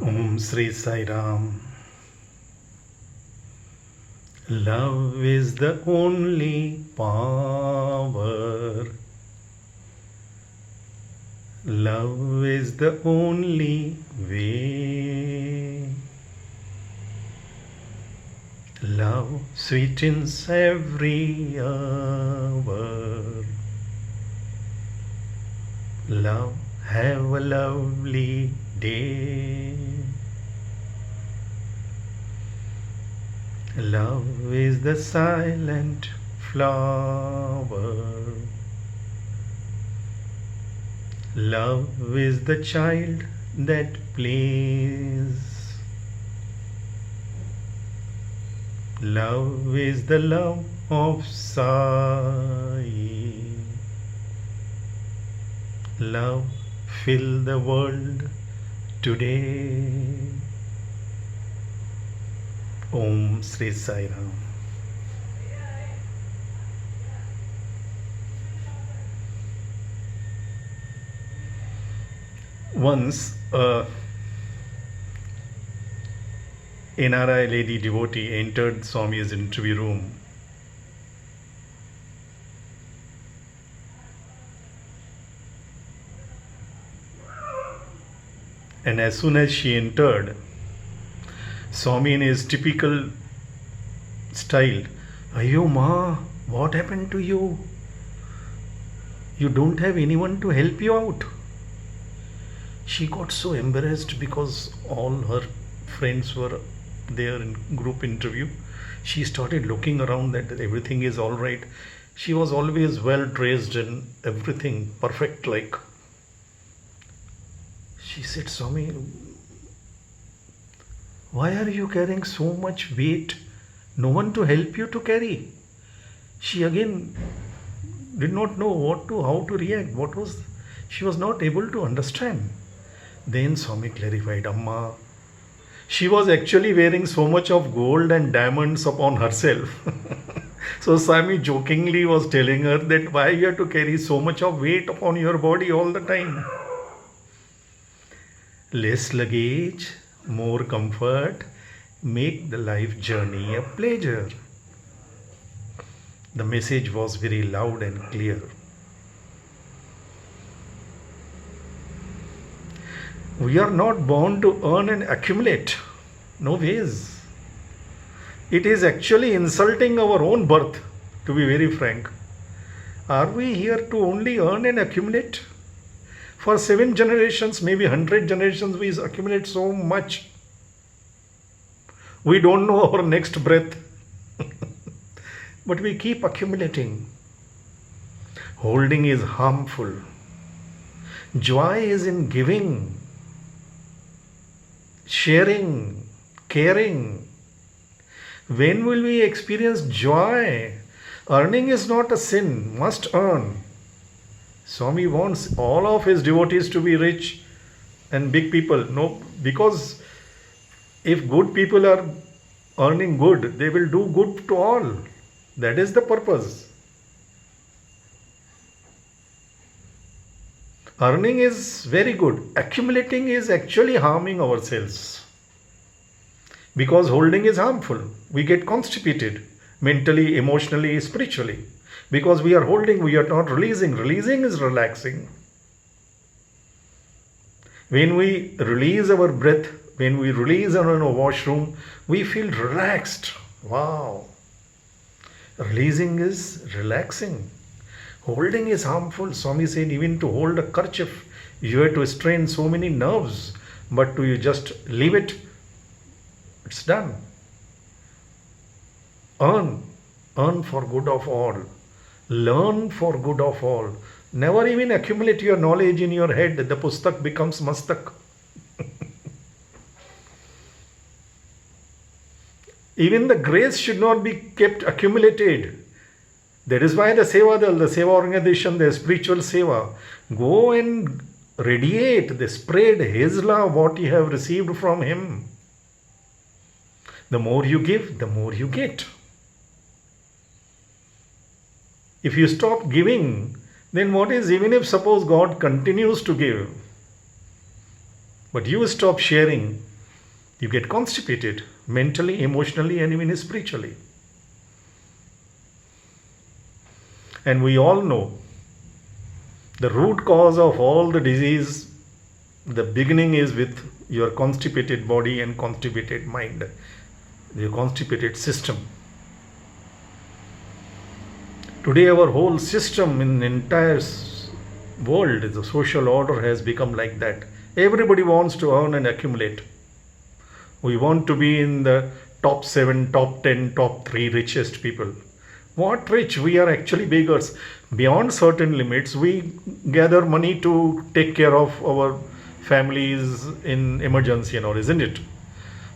Om Sri Sai Ram. Love is the only power. Love is the only way. Love sweetens every hour. Love, have a lovely day. Love is the silent flower. Love is the child that plays. Love is the love of Sai. Love fill the world today. Om Sri Sai Ram. Once a NRI lady devotee entered Swami's interview room. And as soon as she entered, Swami in his typical style, Ayo Ma, what happened to you? You don't have anyone to help you out. She got so embarrassed because all her friends were there in group interview. She started looking around that everything is all right. She was always well dressed and everything perfect like. She said, Swami, why are you carrying so much weight? No one to help you to carry. She again did not know how to react. She was not able to understand. Then Swami clarified, Amma, she was actually wearing so much of gold and diamonds upon herself. So Swami jokingly was telling her that why you have to carry so much of weight upon your body all the time. Less luggage, more comfort, make the life journey a pleasure. The message was very loud and clear. We are not born to earn and accumulate. No ways. It is actually insulting our own birth, to be very frank. Are we here to only earn and accumulate? For 7 generations, maybe 100 generations, we accumulate so much. We don't know our next breath. But we keep accumulating. Holding is harmful. Joy is in giving, sharing, caring. When will we experience joy? Earning is not a sin, must earn. Swami wants all of his devotees to be rich and big people. No, because if good people are earning good, they will do good to all. That is the purpose. Earning is very good. Accumulating is actually harming ourselves. Because holding is harmful. We get constipated mentally, emotionally, spiritually. Because we are holding, we are not releasing. Releasing is relaxing. When we release our breath, when we release our washroom, we feel relaxed. Wow. Releasing is relaxing. Holding is harmful. Swami said even to hold a kerchief, you have to strain so many nerves. But to you just leave it, it's done. Earn for good of all. Learn for good of all. Never even accumulate your knowledge in your head. The pustak becomes mastak. Even the grace should not be kept accumulated. That is why the Sevadal, the Seva organization, the spiritual Seva, go and radiate, they spread His love, what you have received from Him. The more you give, the more you get. If you stop giving, then what is, even if suppose God continues to give, but you stop sharing, You get constipated mentally, emotionally, and even spiritually. And we all know the root cause of all the disease, the beginning is with your constipated body and constipated mind, your constipated system. Today our whole system in the entire world, the social order has become like that. Everybody wants to earn and accumulate. We want to be in the top 7, top 10, top 3 richest people. What rich? We are actually beggars. Beyond certain limits, we gather money to take care of our families in emergency and all, isn't it?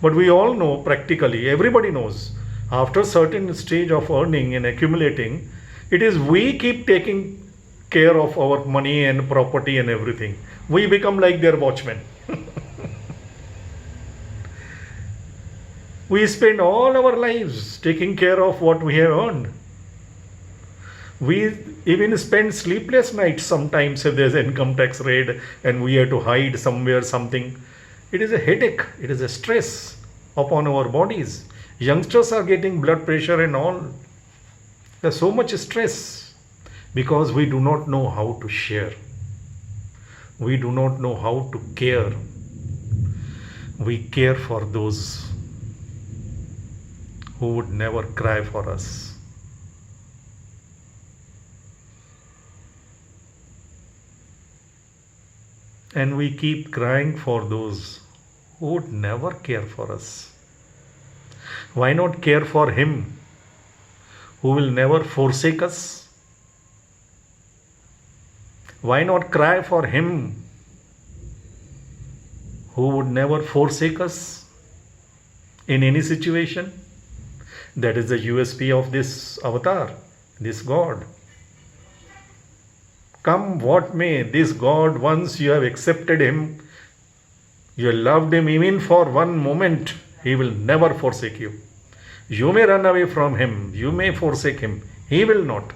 But we all know, practically, everybody knows, after certain stage of earning and accumulating, it is we keep taking care of our money and property and everything. We become like their watchmen. We spend all our lives taking care of what we have earned. We even spend sleepless nights sometimes if there's an income tax raid and we have to hide somewhere something. It is a headache, it is a stress upon our bodies. Youngsters are getting blood pressure and all. There's so much stress because we do not know how to share. We do not know how to care. We care for those who would never cry for us. And we keep crying for those who would never care for us. Why not care for Him who will never forsake us? Why not cry for Him who would never forsake us in any situation? That is the USP of this avatar, this God. Come what may, this God, once you have accepted Him, you loved Him even for one moment, He will never forsake you. You may run away from Him, you may forsake Him, He will not.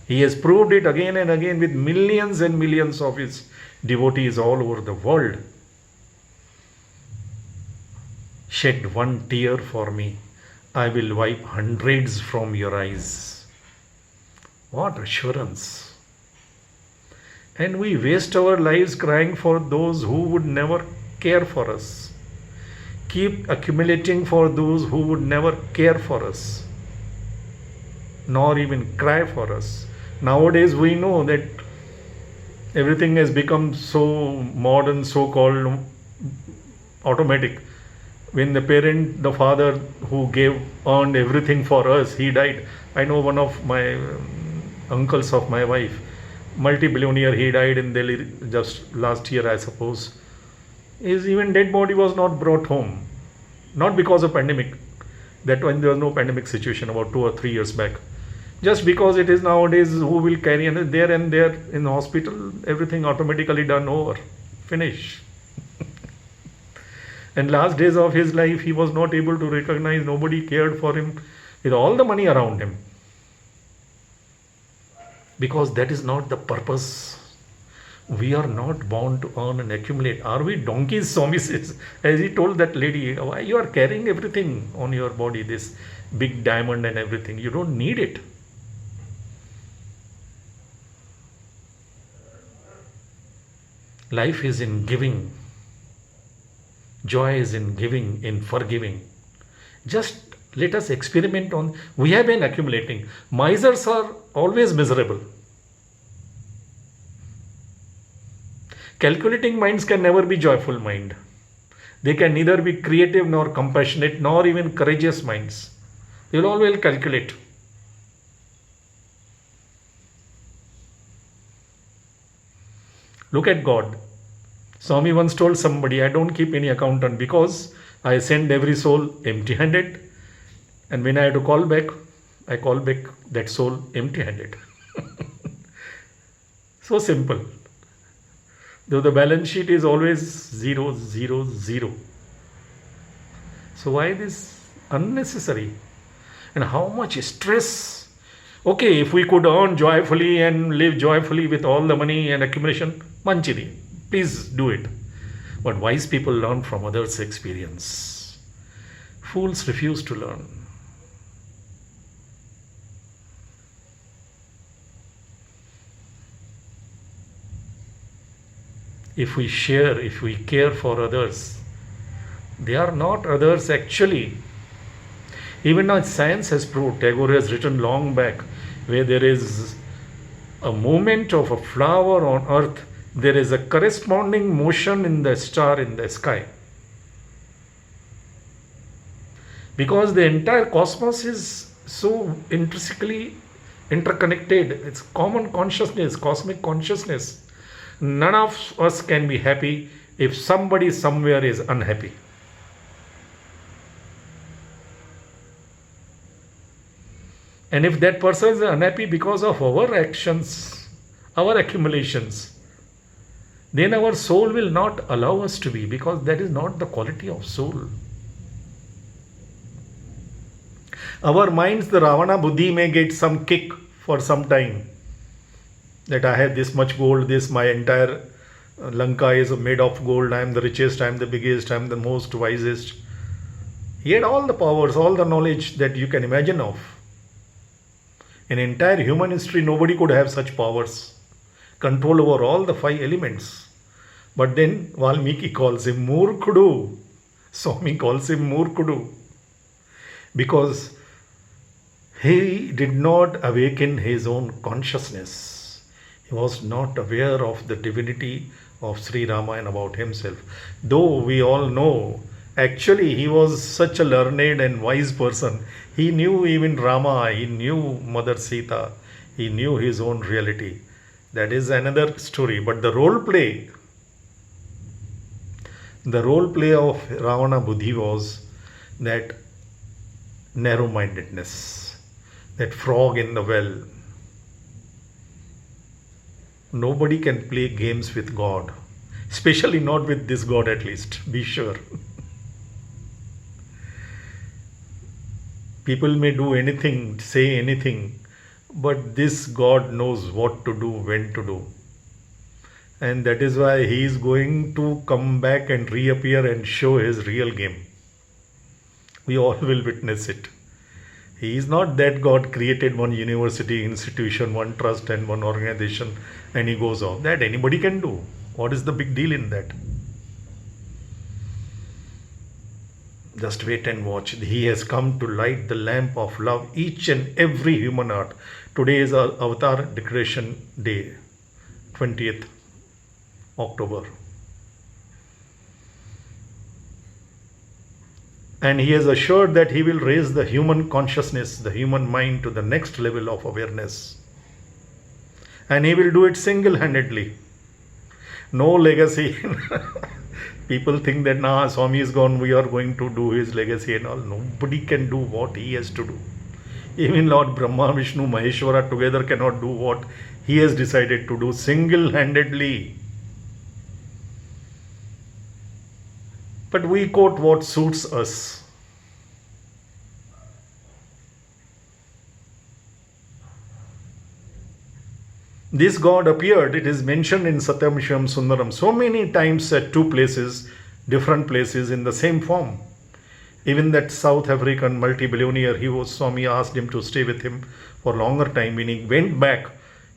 He has proved it again and again with millions and millions of His devotees all over the world. Shed one tear for me, I will wipe hundreds from your eyes. What assurance! And we waste our lives crying for those who would never care for us. Keep accumulating for those who would never care for us, nor even cry for us. Nowadays we know that everything has become so modern, so-called automatic. When the parent, the father who earned everything for us, he died. I know one of my uncles of my wife, multi-billionaire, he died in Delhi just last year, I suppose. His even dead body was not brought home, not because of pandemic. That when there was no pandemic situation about 2 or 3 years back, just because it is nowadays who will carry, and there in the hospital, everything automatically done over, finish. And last days of his life, he was not able to recognize, nobody cared for him with all the money around him. Because that is not the purpose. We are not born to earn and accumulate. Are we donkeys, Swami says? As he told that lady, why you are carrying everything on your body, this big diamond and everything. You don't need it. Life is in giving. Joy is in giving, in forgiving. Just let us experiment on. We have been accumulating. Misers are always miserable. Calculating minds can never be joyful mind. They can neither be creative nor compassionate nor even courageous minds. They will always calculate. Look at God. Swami once told somebody, I don't keep any accountant because I send every soul empty-handed, and when I have to call back, I call back that soul empty-handed. So simple. Though the balance sheet is always 0, 0, 0. So why this unnecessary? And how much stress? Okay, if we could earn joyfully and live joyfully with all the money and accumulation, Manchiri, please do it. But wise people learn from others' experience. Fools refuse to learn. If we share, if we care for others, they are not others actually. Even now science has proved, Tagore has written long back, where there is a movement of a flower on earth, there is a corresponding motion in the star in the sky. Because the entire cosmos is so intrinsically interconnected, it's common consciousness, cosmic consciousness. None of us can be happy if somebody somewhere is unhappy. And if that person is unhappy because of our actions, our accumulations, then our soul will not allow us to be, because that is not the quality of soul. Our minds, the Ravana Buddhi, may get some kick for some time, that I have this much gold, my entire Lanka is made of gold, I am the richest, I am the biggest, I am the most wisest. He had all the powers, all the knowledge that you can imagine of. In entire human history, nobody could have such powers, control over all the 5 elements. But then Valmiki calls him Murkudu. Swami calls him Murkudu, because he did not awaken his own consciousness. He was not aware of the divinity of Sri Rama and about himself. Though we all know, actually he was such a learned and wise person. He knew even Rama, he knew Mother Sita, he knew his own reality. That is another story. But the role play of Ravana Buddhi was that narrow-mindedness, that frog in the well. Nobody can play games with God, especially not with this God, at least, be sure. People may do anything, say anything, but this God knows what to do, when to do. And that is why he is going to come back and reappear and show his real game. We all will witness it. He is not that God created one university, institution, one trust and one organization and he goes off. That anybody can do. What is the big deal in that? Just wait and watch. He has come to light the lamp of love each and every human heart. Today is our Avatar Declaration Day, 20th October. And he has assured that he will raise the human consciousness, the human mind to the next level of awareness. And he will do it single-handedly. No legacy. People think that now Swami is gone, we are going to do his legacy and all. Nobody can do what he has to do. Even Lord Brahma, Vishnu, Maheshwara together cannot do what he has decided to do single-handedly. But we quote what suits us. This God appeared, it is mentioned in Satyam Shivam Sundaram so many times at 2 places, different places in the same form. Even that South African multi-billionaire, Swami asked him to stay with him for longer time. When he went back,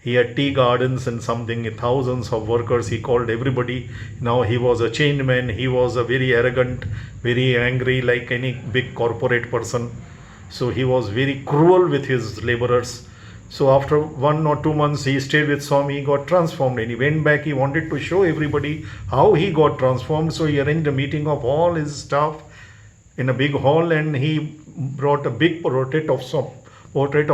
he had tea gardens and something, thousands of workers, he called everybody. Now he was a chained man, he was a very arrogant, very angry like any big corporate person. So he was very cruel with his laborers. So after 1 or 2 months, he stayed with Swami, he got transformed and he went back, he wanted to show everybody how he got transformed. So he arranged a meeting of all his staff in a big hall and he brought a big portrait of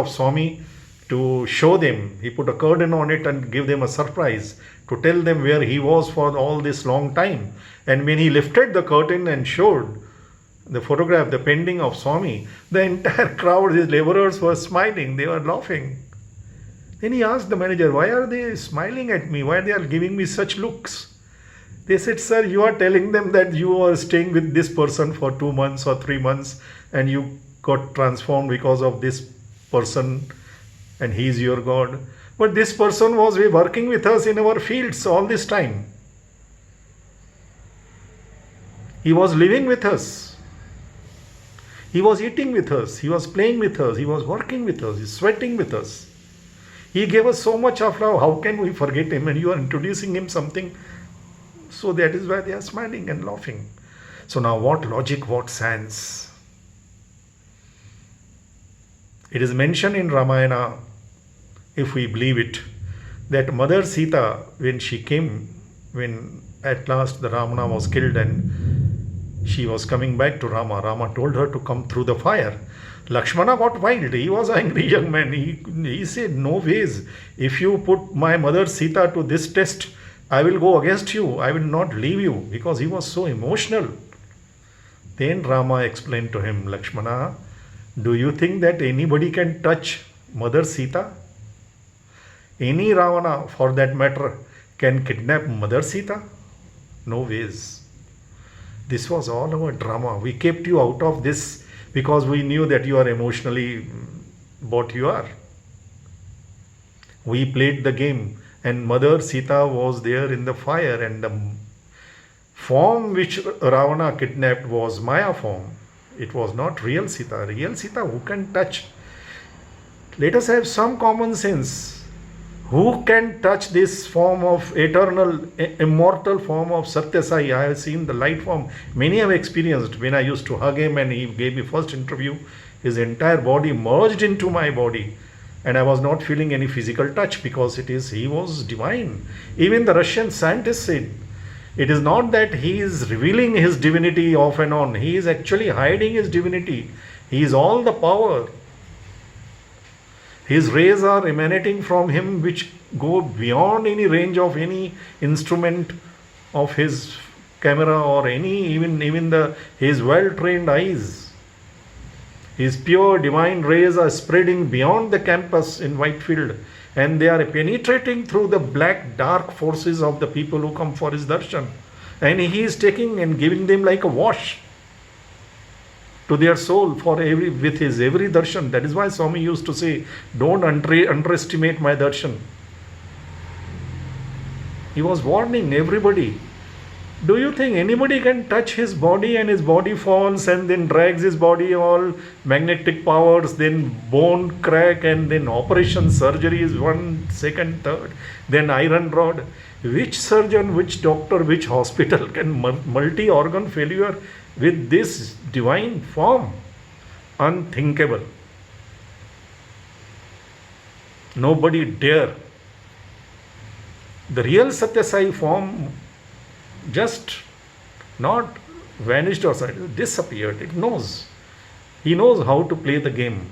Swami to show them. He put a curtain on it and give them a surprise to tell them where he was for all this long time. And when he lifted the curtain and showed the photograph, the painting of Swami, the entire crowd, his laborers were smiling, they were laughing. Then he asked the manager, why are they smiling at me? Why they are giving me such looks? They said, sir, you are telling them that you are staying with this person for 2 months or 3 months and you got transformed because of this person and he is your God. But this person was working with us in our fields all this time. He was living with us. He was eating with us. He was playing with us. He was working with us. He was sweating with us. He gave us so much of love. How can we forget him? And you are introducing him something. So that is why they are smiling and laughing. So now what logic, what sense? It is mentioned in Ramayana, if we believe it, that Mother Sita, when she came, when at last the Ravana was killed and she was coming back to Rama, Rama told her to come through the fire. Lakshmana got wild. He was an angry young man. He said, no ways. If you put my mother Sita to this test, I will go against you. I will not leave you, because he was so emotional. Then Rama explained to him, Lakshmana, do you think that anybody can touch Mother Sita? Any Ravana, for that matter, can kidnap Mother Sita? No ways. This was all our drama. We kept you out of this because we knew that you are emotionally what you are. We played the game, and Mother Sita was there in the fire, and the form which Ravana kidnapped was Maya form. It was not real Sita. Real Sita, who can touch? Let us have some common sense. Who can touch this form of eternal, immortal form of Satya Sai? I have seen the light form. Many have experienced. When I used to hug him and he gave me first interview, his entire body merged into my body. And I was not feeling any physical touch, because he was divine. Even the Russian scientists said, it is not that he is revealing his divinity off and on. He is actually hiding his divinity. He is all the power. His rays are emanating from him, which go beyond any range of any instrument of his camera or even his well-trained eyes. His pure divine rays are spreading beyond the campus in Whitefield, and they are penetrating through the black dark forces of the people who come for his darshan. And he is taking and giving them like a wash to their soul with his every darshan. That is why Swami used to say, don't underestimate my darshan. He was warning everybody. Do you think anybody can touch his body and his body falls and then drags his body, all magnetic powers, then bone crack, and then operation surgery is 1 second, third, then iron rod? Which surgeon, which doctor, which hospital can multi-organ failure with this divine form? Unthinkable. Nobody dare. The real Satya Sai form just not vanished or disappeared. It knows. He knows how to play the game.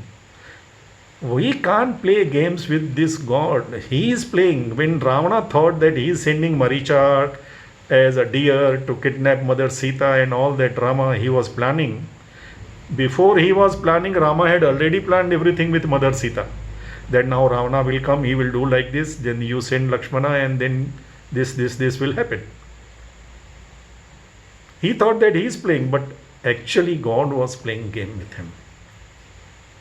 We can't play games with this God. He is playing. When Ravana thought that he is sending Maricha as a deer to kidnap Mother Sita and all that drama he was planning, before he was planning, Rama had already planned everything with Mother Sita. That now Ravana will come, he will do like this, then you send Lakshmana, and then this will happen. He thought that he is playing, but actually God was playing game with him.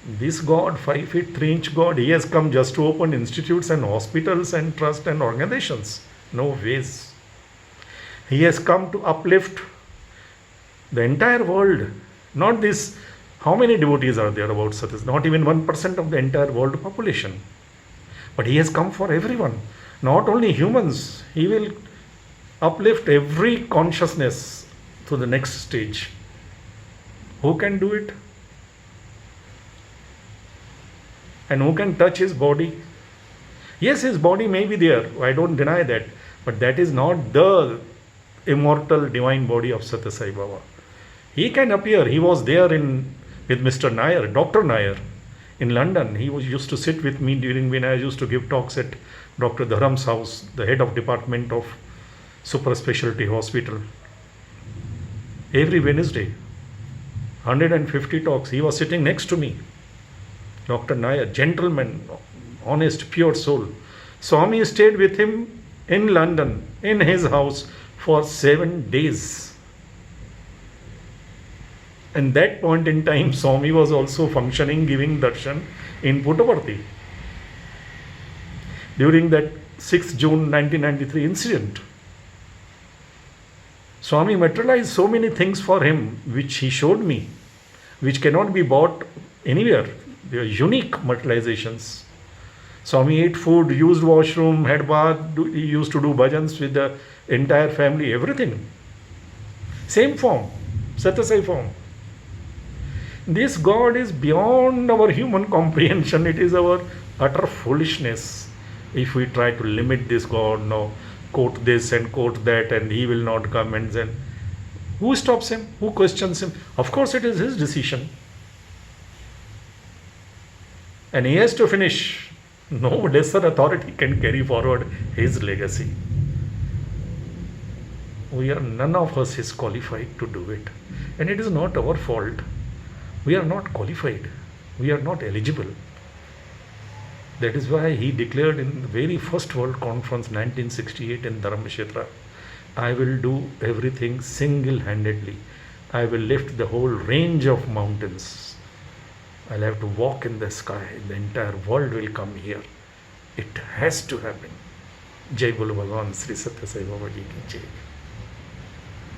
This God, 5 feet 3 inch God, he has come just to open institutes and hospitals and trust and organizations. No ways. He has come to uplift the entire world. Not this, how many devotees are there about Satyas? Not even 1% of the entire world population. But he has come for everyone. Not only humans, he will uplift every consciousness to the next stage. Who can do it? And who can touch his body? Yes, his body may be there. I don't deny that. But that is not the immortal divine body of Satya Sai Baba. He can appear. He was there with Mr. Nair, Dr. Nair, in London. He used to sit with me when I used to give talks at Dr. Dharam's house, the head of department of super specialty hospital. Every Wednesday, 150 talks. He was sitting next to me. Dr. Nair, gentleman, honest, pure soul. Swami stayed with him in London, in his house, for 7 days. And that point in time, Swami was also functioning, giving darshan in Puttaparthi during that 6th June 1993 incident. Swami materialized so many things for him, which he showed me, which cannot be bought anywhere. They are unique materializations. Swami ate food, used washroom, had bath, he used to do bhajans with the entire family, everything. Same form, Satyasai form. This God is beyond our human comprehension. It is our utter foolishness if we try to limit this God. No, quote this and quote that, and he will not come. And then who stops him? Who questions him? Of course, it is his decision. And he has to finish. No lesser authority can carry forward his legacy. None of us is qualified to do it. And it is not our fault. We are not qualified. We are not eligible. That is why he declared in the very first World Conference 1968 in Dharamkshetra, I will do everything single-handedly. I will lift the whole range of mountains. I'll have to walk in the sky. The entire world will come here. It has to happen. Jai Bolo Bhagwan Sri Satya Sai Baba Ji ki Jai.